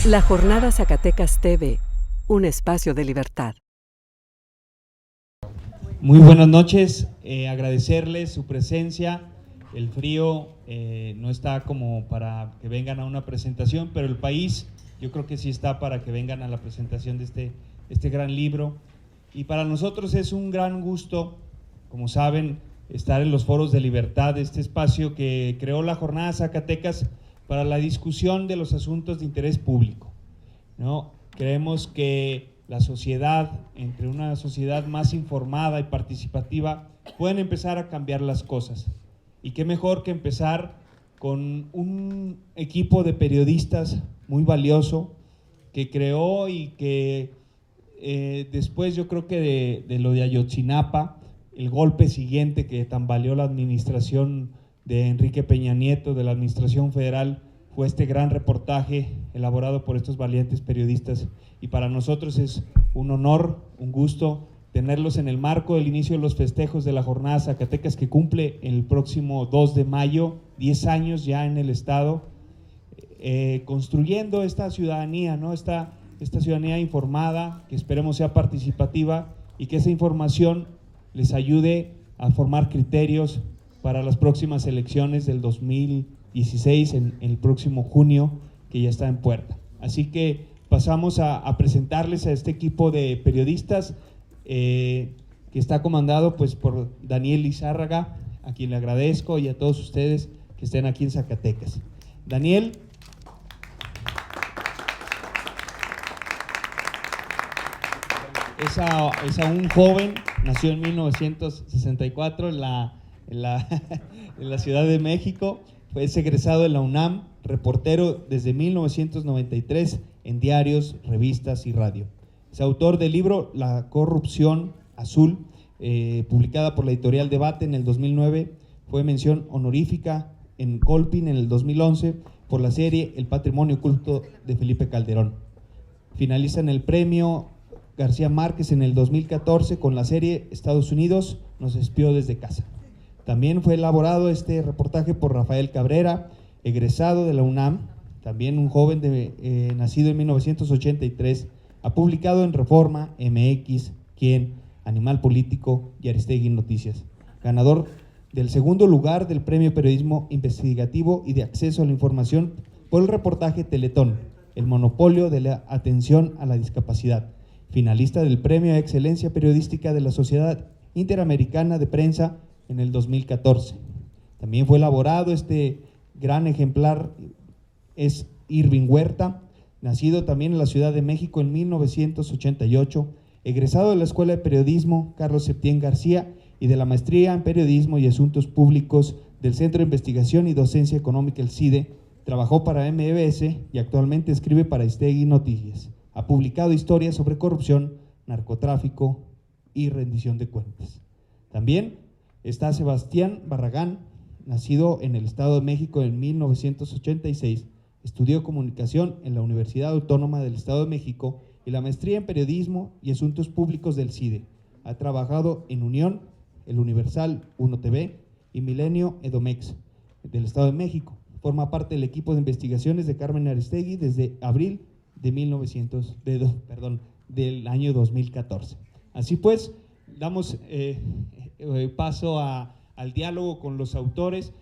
La Jornada Zacatecas TV, un espacio de libertad. Muy buenas noches, agradecerles su presencia. El frío no está como para que vengan a una presentación, pero el país yo creo que sí está para que vengan a la presentación de este gran libro. Y para nosotros es un gran gusto, como saben, estar en los foros de libertad, este espacio que creó la Jornada Zacatecas para la discusión de los asuntos de interés público, ¿no? Creemos que la sociedad, entre una sociedad más informada y participativa, pueden empezar a cambiar las cosas. Y qué mejor que empezar con un equipo de periodistas muy valioso que creó y que después yo creo que de lo de Ayotzinapa, el golpe siguiente que tambaleó la administración de Enrique Peña Nieto, de la administración federal, fue este gran reportaje elaborado por estos valientes periodistas, y para nosotros es un honor, un gusto tenerlos en el marco del inicio de los festejos de la Jornada Zacatecas, que cumple el próximo 2 de mayo, 10 años ya en el estado, construyendo esta ciudadanía, ¿no? Esta ciudadanía informada, que esperemos sea participativa y que esa información les ayude a formar criterios para las próximas elecciones del 2016, en el próximo junio, que ya está en puerta. Así que pasamos a presentarles a este equipo de periodistas que está comandado pues por Daniel Lizárraga, a quien le agradezco, y a todos ustedes que estén aquí en Zacatecas. Daniel es aún joven, nació en 1964 en la Ciudad de México, fue egresado de la UNAM, reportero desde 1993 en diarios, revistas y radio. Es autor del libro La corrupción azul, publicada por la editorial Debate en el 2009, fue mención honorífica en Colpin en el 2011 por la serie El patrimonio oculto de Felipe Calderón. Finaliza en el premio García Márquez en el 2014 con la serie Estados Unidos nos espió desde casa. También fue elaborado este reportaje por Rafael Cabrera, egresado de la UNAM, también un joven nacido en 1983, ha publicado en Reforma, MX, Quién, Animal Político y Aristegui Noticias. Ganador del segundo lugar del Premio Periodismo Investigativo y de Acceso a la Información por el reportaje Teletón, el monopolio de la atención a la discapacidad. Finalista del Premio a Excelencia Periodística de la Sociedad Interamericana de Prensa en el 2014. También fue elaborado este gran ejemplar, es Irving Huerta, nacido también en la Ciudad de México en 1988, egresado de la Escuela de Periodismo Carlos Septién García y de la Maestría en Periodismo y Asuntos Públicos del Centro de Investigación y Docencia Económica, el CIDE. Trabajó para MBS y actualmente escribe para Aristegui Noticias. Ha publicado historias sobre corrupción, narcotráfico y rendición de cuentas. También está Sebastián Barragán, nacido en el Estado de México en 1986, estudió comunicación en la Universidad Autónoma del Estado de México y la maestría en Periodismo y Asuntos Públicos del CIDE. Ha trabajado en Unión, El Universal, Uno TV y Milenio Edomex del Estado de México. Forma parte del equipo de investigaciones de Carmen Aristegui desde abril del año 2014. Así pues, damos paso al diálogo con los autores.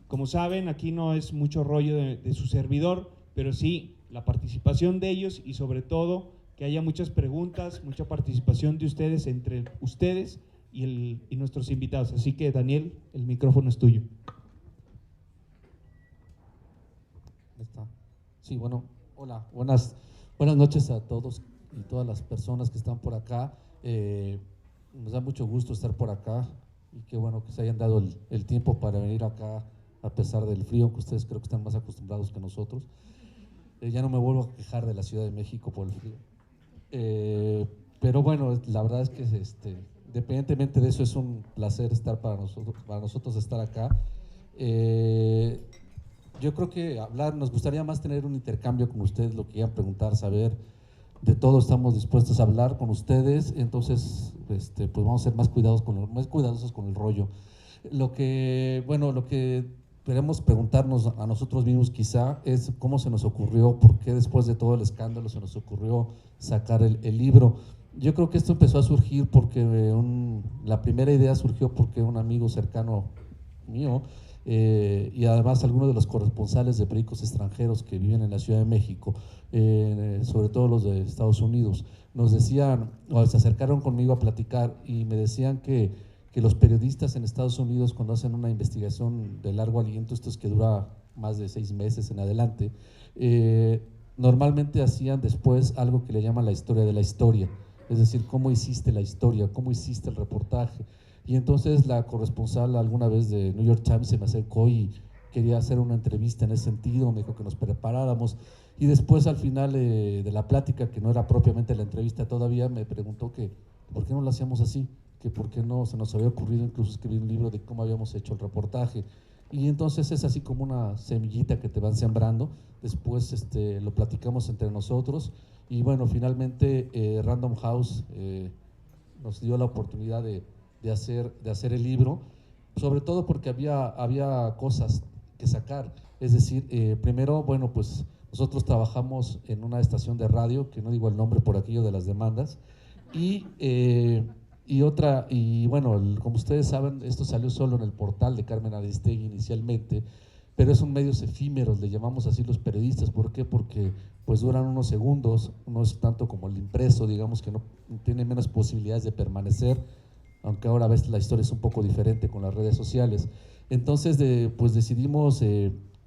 Como saben, aquí no es mucho rollo de su servidor, pero sí la participación de ellos y sobre todo que haya muchas preguntas, mucha participación de ustedes, entre ustedes y nuestros invitados. Así que, Daniel, el micrófono es tuyo. Está. Sí, bueno, hola, buenas noches a todos y todas las personas que están por acá. Nos da mucho gusto estar por acá y qué bueno que se hayan dado el tiempo para venir acá a pesar del frío, aunque ustedes creo que están más acostumbrados que nosotros. Ya no me vuelvo a quejar de la Ciudad de México por el frío. Pero bueno, la verdad es que independientemente de eso es un placer estar para nosotros estar acá. Yo creo que nos gustaría más tener un intercambio con ustedes, lo que quieran preguntar, saber, de todo estamos dispuestos a hablar con ustedes, entonces pues vamos a ser más cuidadosos con el rollo. Lo que queremos preguntarnos a nosotros mismos quizá es cómo se nos ocurrió, por qué después de todo el escándalo se nos ocurrió sacar el libro. Yo creo que esto empezó a surgir porque la primera idea surgió porque un amigo cercano mío y además algunos de los corresponsales de periódicos extranjeros que viven en la Ciudad de México, sobre todo los de Estados Unidos, nos decían, o se acercaron conmigo a platicar y me decían que los periodistas en Estados Unidos, cuando hacen una investigación de largo aliento, esto es que dura más de 6 meses en adelante, normalmente hacían después algo que le llaman la historia de la historia, es decir, cómo hiciste la historia, cómo hiciste el reportaje. Y entonces la corresponsal alguna vez de New York Times se me acercó y quería hacer una entrevista en ese sentido, me dijo que nos preparáramos y después al final de la plática, que no era propiamente la entrevista todavía, me preguntó que por qué no lo hacíamos así, que por qué no se nos había ocurrido incluso escribir un libro de cómo habíamos hecho el reportaje. Y entonces es así como una semillita que te van sembrando, después lo platicamos entre nosotros y bueno, finalmente Random House nos dio la oportunidad de hacer el libro, sobre todo porque había cosas que sacar, es decir, primero, bueno, pues nosotros trabajamos en una estación de radio, que no digo el nombre por aquello de las demandas, y bueno, como ustedes saben, esto salió solo en el portal de Carmen Aristegui inicialmente, pero son medios efímeros, le llamamos así los periodistas. ¿Por qué? Porque pues duran unos segundos, no es tanto como el impreso, digamos que no tiene menos posibilidades de permanecer, aunque ahora ves la historia es un poco diferente con las redes sociales. Entonces pues decidimos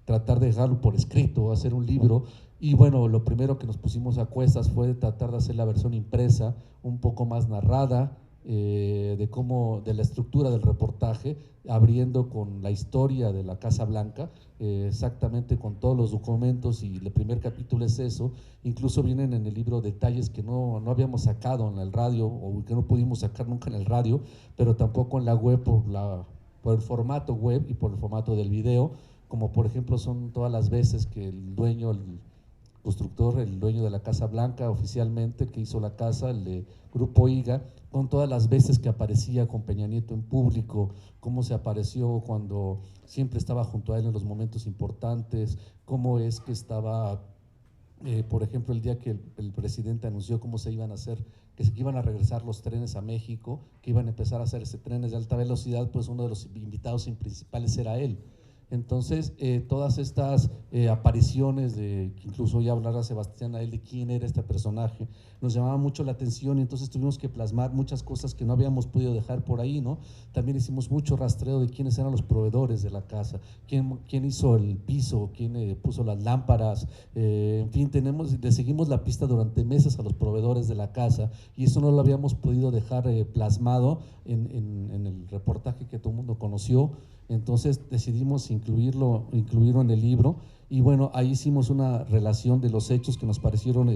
tratar de dejarlo por escrito, hacer un libro, y bueno, lo primero que nos pusimos a cuestas fue tratar de hacer la versión impresa, un poco más narrada, de la estructura del reportaje, abriendo con la historia de la Casa Blanca, exactamente con todos los documentos, y el primer capítulo es eso. Incluso vienen en el libro detalles que no habíamos sacado en el radio, o que no pudimos sacar nunca en el radio, pero tampoco en la web por el formato web y por el formato del video, como por ejemplo son todas las veces que el dueño, el constructor, el dueño de la Casa Blanca oficialmente, que hizo la casa, el de Grupo IGA, con todas las veces que aparecía con Peña Nieto en público, cómo se apareció cuando siempre estaba junto a él en los momentos importantes, cómo es que estaba, por ejemplo, el día que el presidente anunció cómo se iban a hacer, que iban a regresar los trenes a México, que iban a empezar a hacerse trenes de alta velocidad, pues uno de los invitados principales era él. Entonces, todas estas apariciones, que incluso ya hablara Sebastián a él de quién era este personaje, nos llamaba mucho la atención, y entonces tuvimos que plasmar muchas cosas que no habíamos podido dejar por ahí, ¿no? También hicimos mucho rastreo de quiénes eran los proveedores de la casa, quién hizo el piso, quién puso las lámparas, en fin, le seguimos la pista durante meses a los proveedores de la casa, y eso no lo habíamos podido dejar plasmado en el reportaje que todo el mundo conoció. Entonces decidimos incluirlo en el libro, y bueno, ahí hicimos una relación de los hechos que nos parecieron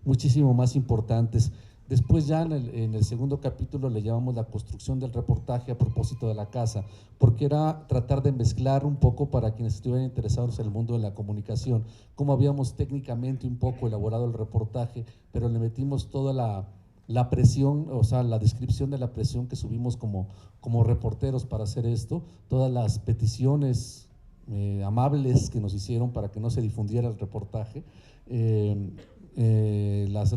muchísimo más importantes. Después ya en el segundo capítulo le llamamos la construcción del reportaje a propósito de la casa, porque era tratar de mezclar un poco, para quienes estuvieran interesados en el mundo de la comunicación, cómo habíamos técnicamente un poco elaborado el reportaje, pero le metimos toda la presión, o sea, la descripción de la presión que subimos como reporteros para hacer esto, todas las peticiones amables que nos hicieron para que no se difundiera el reportaje,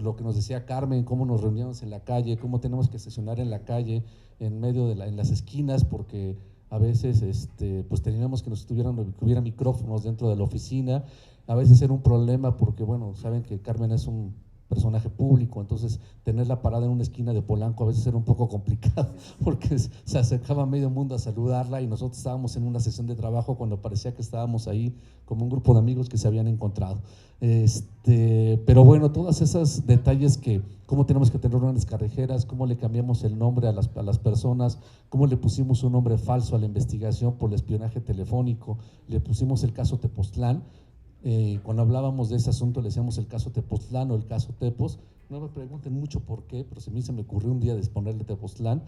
lo que nos decía Carmen, cómo nos reuníamos en la calle, cómo tenemos que estacionar en la calle, en medio en las esquinas, porque a veces pues teníamos que hubiera micrófonos dentro de la oficina. A veces era un problema porque, bueno, saben que Carmen es un personaje público, entonces tenerla parada en una esquina de Polanco a veces era un poco complicado, porque se acercaba medio mundo a saludarla, y nosotros estábamos en una sesión de trabajo cuando parecía que estábamos ahí como un grupo de amigos que se habían encontrado. Pero bueno, todos esos detalles, que cómo tenemos que tener unas carrejeras, cómo le cambiamos el nombre a las personas, cómo le pusimos un nombre falso a la investigación por el espionaje telefónico, le pusimos el caso Tepoztlán. Cuando hablábamos de ese asunto le decíamos el caso Tepoztlán o el caso Tepos. No me pregunten mucho por qué, pero a mí se me ocurrió un día de ponerle Tepoztlán.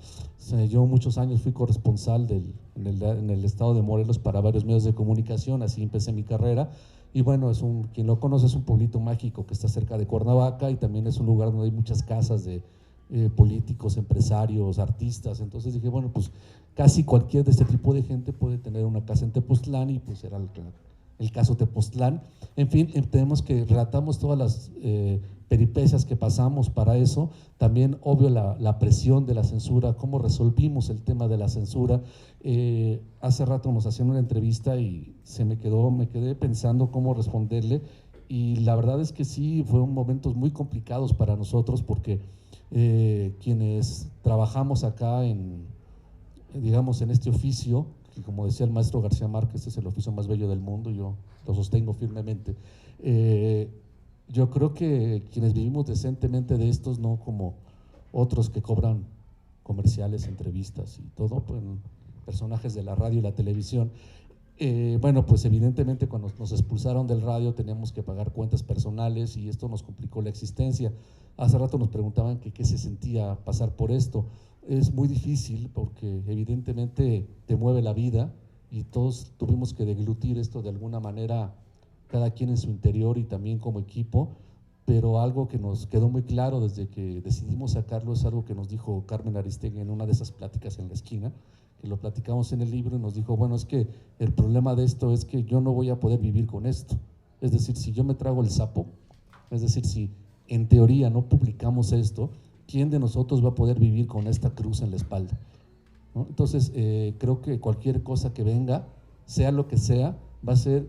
Yo muchos años fui corresponsal en el estado de Morelos para varios medios de comunicación, así empecé mi carrera. Y bueno, quien lo conoce, es un pueblito mágico que está cerca de Cuernavaca, y también es un lugar donde hay muchas casas de políticos, empresarios, artistas. Entonces dije, bueno, pues casi cualquier de este tipo de gente puede tener una casa en Tepoztlán, y pues era el caso Tepoztlán. En fin, tenemos que relatamos todas las peripecias que pasamos para eso. También, obvio, la presión de la censura, cómo resolvimos el tema de la censura. Hace rato nos hacían una entrevista y me quedé pensando cómo responderle, y la verdad es que sí, fueron momentos muy complicados para nosotros, porque quienes trabajamos acá digamos, en este oficio, que como decía el maestro García Márquez, es el oficio más bello del mundo, yo lo sostengo firmemente. Yo creo que quienes vivimos decentemente de estos, no como otros que cobran comerciales, entrevistas y todo, pues, personajes de la radio y la televisión. Bueno, pues evidentemente cuando nos expulsaron del radio teníamos que pagar cuentas personales, y esto nos complicó la existencia. Hace rato nos preguntaban que qué se sentía pasar por esto. Es muy difícil porque evidentemente te mueve la vida, y todos tuvimos que deglutir esto de alguna manera, cada quien en su interior y también como equipo. Pero algo que nos quedó muy claro desde que decidimos sacarlo es algo que nos dijo Carmen Aristegui en una de esas pláticas en la esquina, que lo platicamos en el libro, y nos dijo, bueno, es que el problema de esto es que yo no voy a poder vivir con esto. Es decir, si yo me trago el sapo, es decir, si en teoría no publicamos esto, ¿quién de nosotros va a poder vivir con esta cruz en la espalda? ¿No? Entonces, creo que cualquier cosa que venga, sea lo que sea, va a ser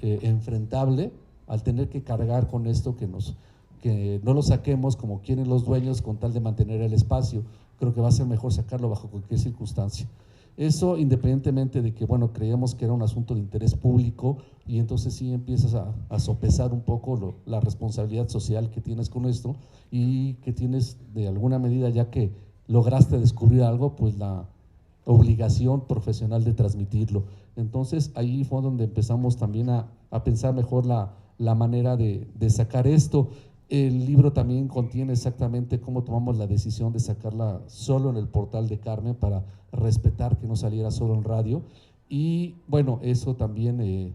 enfrentable al tener que cargar con esto, que no lo saquemos como quieren los dueños con tal de mantener el espacio. Creo que va a ser mejor sacarlo bajo cualquier circunstancia. Eso independientemente de que, bueno, creíamos que era un asunto de interés público, y entonces sí empiezas a sopesar un poco la responsabilidad social que tienes con esto, y que tienes de alguna medida, ya que lograste descubrir algo, pues la obligación profesional de transmitirlo. Entonces ahí fue donde empezamos también a pensar mejor la manera de sacar esto. El libro también contiene exactamente cómo tomamos la decisión de sacarla solo en el portal de Carmen, para respetar que no saliera solo en radio. Y bueno, eso también,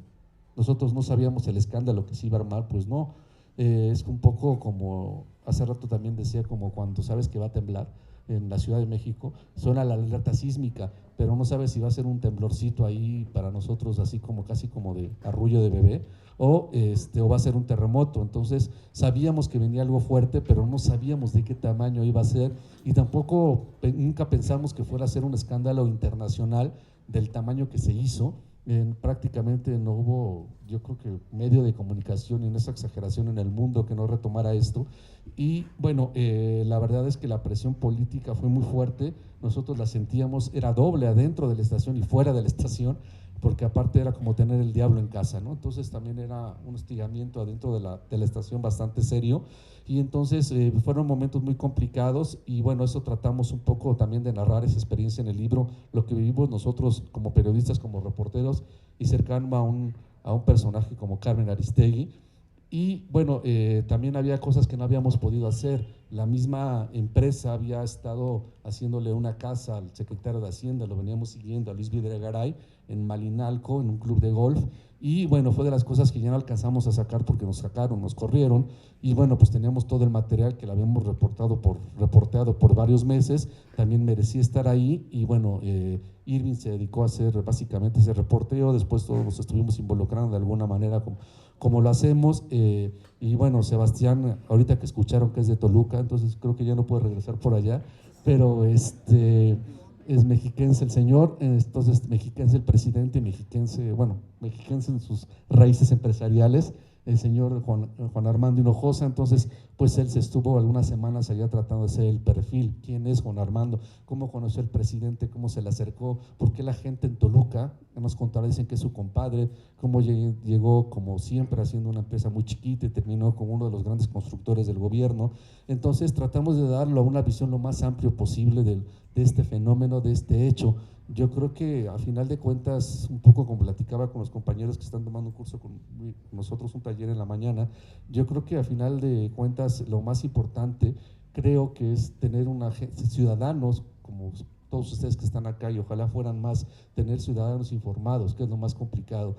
nosotros no sabíamos el escándalo que se iba a armar, pues no. Es un poco como, hace rato también decía, como cuando sabes que va a temblar en la Ciudad de México, suena la alerta sísmica, pero no sabes si va a ser un temblorcito ahí para nosotros, así como casi como de arrullo de bebé, o va a ser un terremoto. Entonces sabíamos que venía algo fuerte, pero no sabíamos de qué tamaño iba a ser, y tampoco nunca pensamos que fuera a ser un escándalo internacional del tamaño que se hizo. Prácticamente no hubo, yo creo que medio de comunicación, y en esa exageración, en el mundo que no retomara esto. Y bueno, la verdad es que la presión política fue muy fuerte. Nosotros la sentíamos, era doble, adentro de la estación y fuera de la estación, porque aparte era como tener el diablo en casa, ¿no? Entonces también era un hostigamiento adentro de la estación bastante serio. Y entonces fueron momentos muy complicados, y bueno, eso tratamos un poco también de narrar esa experiencia en el libro, lo que vivimos nosotros como periodistas, como reporteros, y cercano a un personaje como Carmen Aristegui. Y bueno, también había cosas que no habíamos podido hacer. La misma empresa había estado haciéndole una casa al secretario de Hacienda, lo veníamos siguiendo, a Luis Videgaray, en Malinalco, en un club de golf. Y bueno, fue de las cosas que ya no alcanzamos a sacar porque nos sacaron, nos corrieron. Y bueno, pues teníamos todo el material que lo habíamos reporteado por varios meses, también merecía estar ahí. Y bueno, Irving se dedicó a hacer básicamente ese reporteo, después todos nos estuvimos involucrando de alguna manera como lo hacemos. Y bueno, Sebastián, ahorita que escucharon que es de Toluca, entonces creo que ya no puede regresar por allá, pero es mexiquense el señor, entonces mexiquense el presidente, mexiquense en sus raíces empresariales, el señor Juan Armando Hinojosa. Entonces pues él se estuvo algunas semanas allá tratando de hacer el perfil, quién es Juan Armando, cómo conoció al presidente, cómo se le acercó, por qué la gente en Toluca, que nos contará, dicen que es su compadre, cómo llegó como siempre haciendo una empresa muy chiquita y terminó como uno de los grandes constructores del gobierno. Entonces tratamos de darlo a una visión lo más amplio posible de este fenómeno, de este hecho. Yo creo que a final de cuentas, un poco como platicaba con los compañeros que están tomando un curso con nosotros, un taller en la mañana, yo creo que a final de cuentas lo más importante creo que es tener ciudadanos como todos ustedes que están acá, y ojalá fueran más, tener ciudadanos informados, que es lo más complicado.